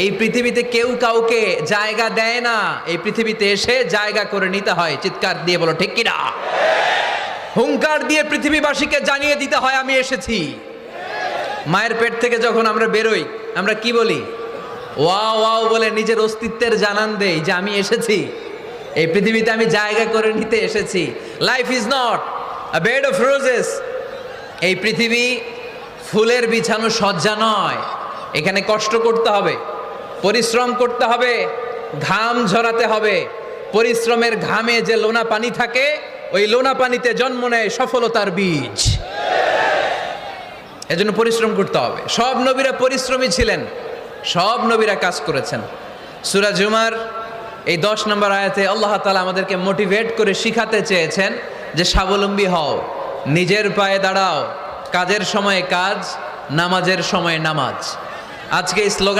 এই পৃথিবীতে কেউ কাউকে জায়গা দেয় না, এই পৃথিবীতে এসে জায়গা করে নিতে হয়। চিৎকার দিয়ে বলো ঠিক কিনা? হুঙ্কার দিয়ে পৃথিবীবাসীকে জানিয়ে দিতে হয় আমি এসেছি। মায়ের পেট থেকে যখন আমরা বেরোই আমরা কি বলি? ওয়াও ওয়াও বলে নিজের অস্তিত্বের জানান দেই যে আমি এসেছি, এই পৃথিবীতে আমি জায়গা করে নিতে এসেছি। Life is not a bed of roses. এই পৃথিবী ফুলের বিছানো সজ্জা নয়। এখানে কষ্ট করতে হবে, পরিশ্রম করতে হবে, ঘাম ঝরাতে হবে। পরিশ্রমের ঘামে যে লোনা পানি থাকে, ওই লোনা পানিতে জন্ম নেয় সফলতার বীজ। এজন্য পরিশ্রম করতে হবে। সব নবীরা পরিশ্রমী ছিলেন, সব নবীরা কাজ করেছেন। সূরা জুমার এই 10 নম্বর আয়াতে আল্লাহ তাআলা আমাদেরকে মোটিভেট করে শিখাতে চেয়েছেন যে স্বাবলম্বী হও, নিজের পায়ে দাঁড়াও, কাজের সময়ে কাজ, নামাজের সময়ে নামাজ। আজকে এই স্লোগান